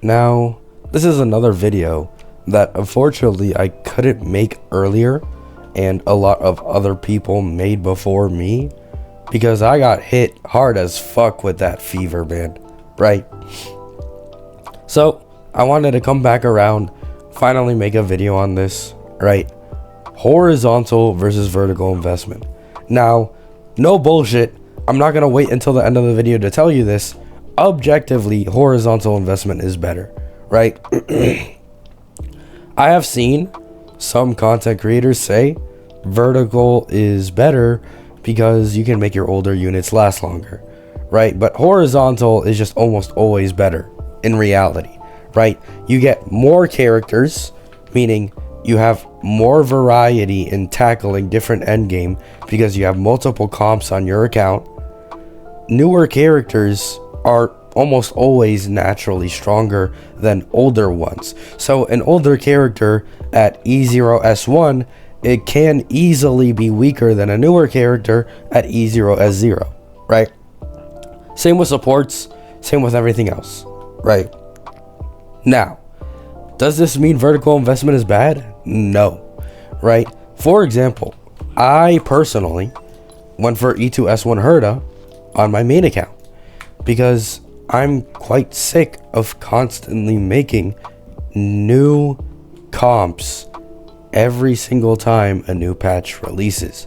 Now, this is another video that unfortunately I couldn't make earlier and a lot of other people made before me because I got hit hard as fuck with that fever, man, right? So I wanted to come back around, finally make a video on this, right? Horizontal versus vertical investment. Now, no bullshit, I'm not gonna wait until the end of the video to tell you this. Objectively, horizontal investment is better, right? I have seen some content creators say vertical is better because you can make your older units last longer, right? But horizontal is just almost always better in reality, right? You get more characters, meaning you have more variety in tackling different endgame because you have multiple comps on your account. Newer characters are almost always naturally stronger than older ones. So an older character at E0S1, it can easily be weaker than a newer character at E0S0, right? Same with supports, same with everything else, right? Now, does this mean vertical investment is bad? No, right? For example, I personally went for E2S1 Herda on my main account because I'm quite sick of constantly making new comps every single time a new patch releases.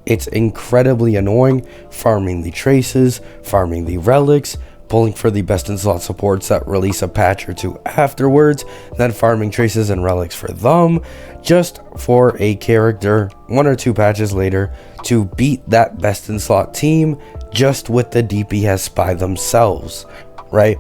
It's incredibly annoying farming the traces, farming the relics, pulling for the best in slot supports that release a patch or two afterwards, then farming traces and relics for them, just for a character 1 or 2 patches later to beat that best in slot team just with the DPS by themselves, right?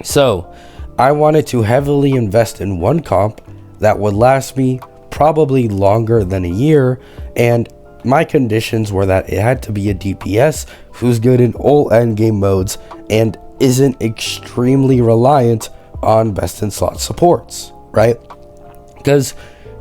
So I wanted to heavily invest in one comp that would last me probably longer than a year, and my conditions were that it had to be a DPS who's good in all endgame modes and isn't extremely reliant on best in slot supports, right? Because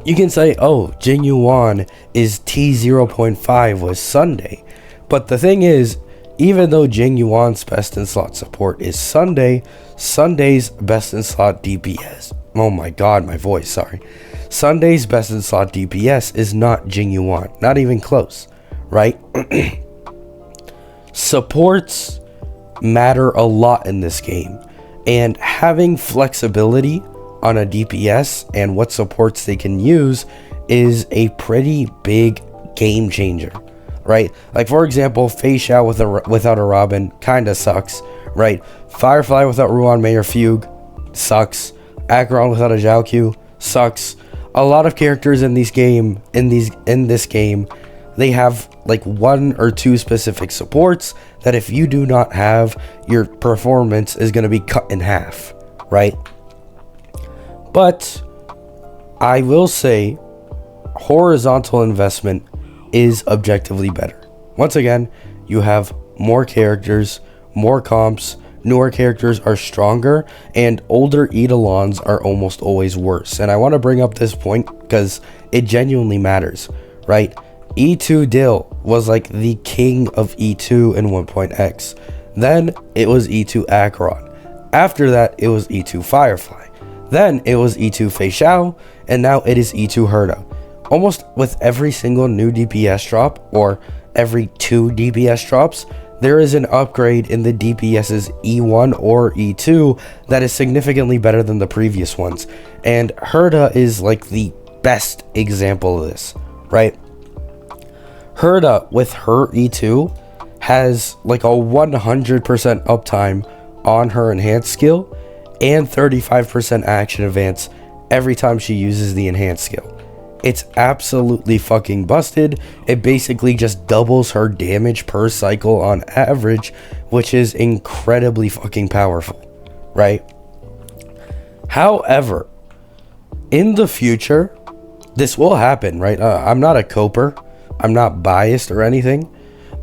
you can say, oh, Jing Yuan is T0.5 with Sunday, but the thing is, even though Jing Yuan's best in slot support is Sunday, Sunday's best in slot DPS, oh my god, my voice, sorry. Sunday's best in slot DPS is not Jing Yuan, not even close, right? Supports matter a lot in this game, and having flexibility on a DPS and what supports they can use is a pretty big game changer, right? Like, for example, Fei Xiao without a Robin kinda sucks, right? Firefly without Ruan Mei or Fugue sucks. Acheron without a Zhao Q sucks. A lot of characters in this game, they have like 1 or 2 specific supports that if you do not have, your performance is going to be cut in half, right? But I will say horizontal investment is objectively better. Once again, you have more characters, more comps, newer characters are stronger, and older Eidolons are almost always worse. And I want to bring up this point because it genuinely matters, right? E2 Dill was like the king of E2 in 1.x. Then it was E2 Acheron. After that, it was E2 Firefly. Then it was E2 Fei Xiao, and now it is E2 Herda. Almost with every single new DPS drop, or every 2 DPS drops, there is an upgrade in the DPS's E1 or E2 that is significantly better than the previous ones. And Herda is like the best example of this, right? Herda with her E2 has like a 100% uptime on her enhanced skill and 35% action advance every time she uses the enhanced skill. It's absolutely fucking busted. It basically just doubles her damage per cycle on average, which is incredibly fucking powerful, right? However, in the future, this will happen, right? I'm not a coper. I'm not biased or anything.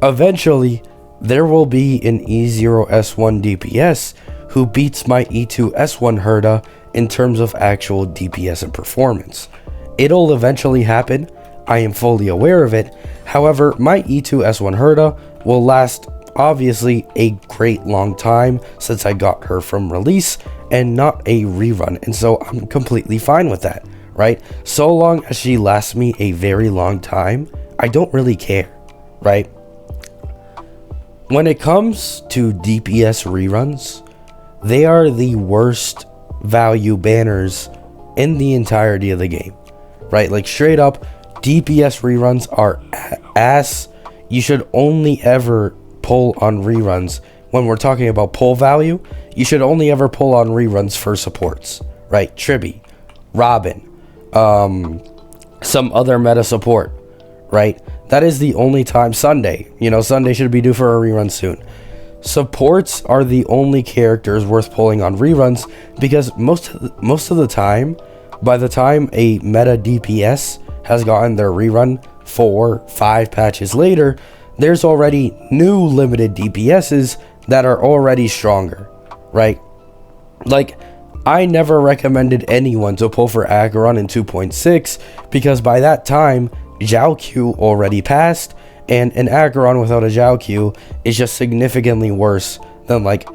Eventually, there will be an E0S1 DPS who beats my E2S1 Herda in terms of actual DPS and performance. It'll eventually happen. I am fully aware of it. However, my E2S1 Herda will last obviously a great long time since I got her from release, and not a rerun. And so I'm completely fine with that, right? So long as she lasts me a very long time, I don't really care, right? When it comes to DPS reruns, they are the worst value banners in the entirety of the game, right? Like straight up, DPS reruns are ass. You should only ever pull on reruns when we're talking about pull value. You should only ever pull on reruns for supports, right? Tribby, Robin, some other meta support, right? That is the only time. Sunday, Sunday should be due for a rerun soon. Supports are the only characters worth pulling on reruns, because most of the time, by the time a meta DPS has gotten their rerun 4-5 patches later, there's already new limited DPSs that are already stronger, right? Like, I never recommended anyone to pull for Acheron in 2.6 because by that time, Zhao Q already passed, and an Acheron without a Zhao Q is just significantly worse than like,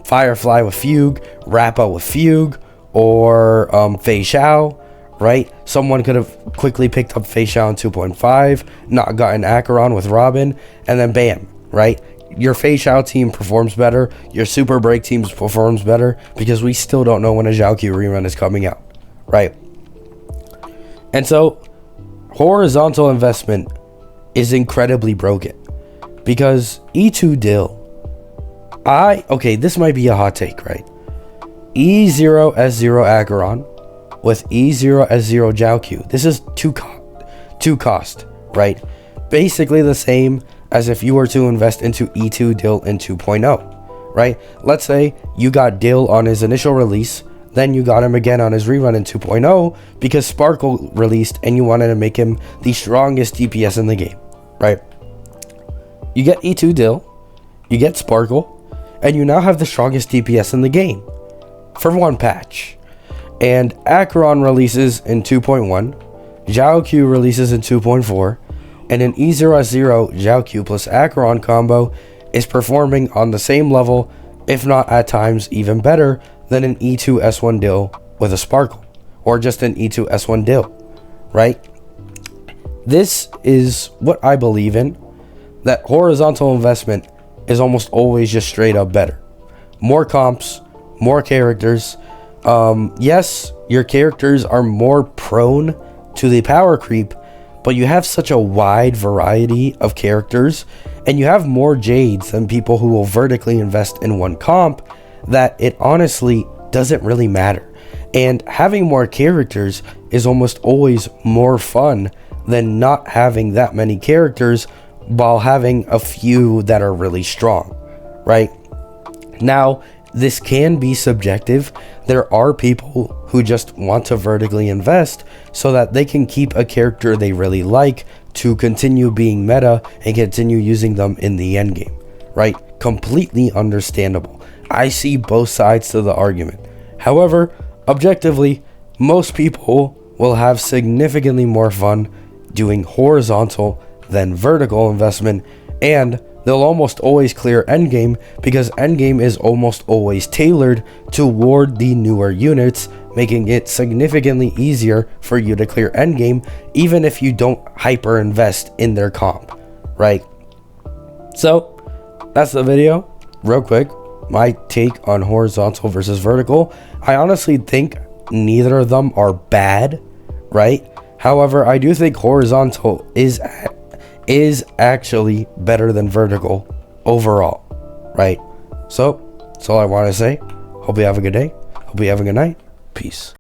Firefly with Fugue, Rappa with Fugue, or Fei Xiao, right? Someone could have quickly picked up Fei Xiao in 2.5, not gotten Acheron with Robin, and then bam, right? Your Fei Xiao team performs better, your Super Break team performs better, because we still don't know when a Zhao Q rerun is coming out, right? And so, horizontal investment is incredibly broken, because E2 Dill, this might be a hot take, right? E0 S0 Acheron with E0 S0 Zhao Q. This is two cost, right? Basically the same as if you were to invest into E2 Dill in 2.0, right? Let's say you got Dill on his initial release, then you got him again on his rerun in 2.0 because Sparkle released and you wanted to make him the strongest DPS in the game, right? You get E2 Dill, you get Sparkle, and you now have the strongest DPS in the game for one patch. And Acheron releases in 2.1, Zhao Q releases in 2.4, and an E0S0 Zhao Q plus Acheron combo is performing on the same level, if not at times even better, than an E2 S1 Dill with a Sparkle, or just an E2 S1 Dill, right? This is what I believe in, that horizontal investment is almost always just straight up better. More comps, more characters. Yes, your characters are more prone to the power creep, but you have such a wide variety of characters, and you have more Jades than people who will vertically invest in one comp, that it honestly doesn't really matter. And having more characters is almost always more fun than not having that many characters while having a few that are really strong, right? Now, this can be subjective. There are people who just want to vertically invest so that they can keep a character they really like to continue being meta and continue using them in the end game, right? Completely understandable. I see both sides to the argument. However, objectively, most people will have significantly more fun doing horizontal than vertical investment, and they'll almost always clear endgame because endgame is almost always tailored toward the newer units, making it significantly easier for you to clear endgame even if you don't hyper invest in their comp, right? So that's the video. Real quick, my take on horizontal versus vertical. I honestly think neither of them are bad, right? However, I do think horizontal is actually better than vertical overall, right? So that's all I want to say. Hope you have a good day. Hope you have a good night. Peace.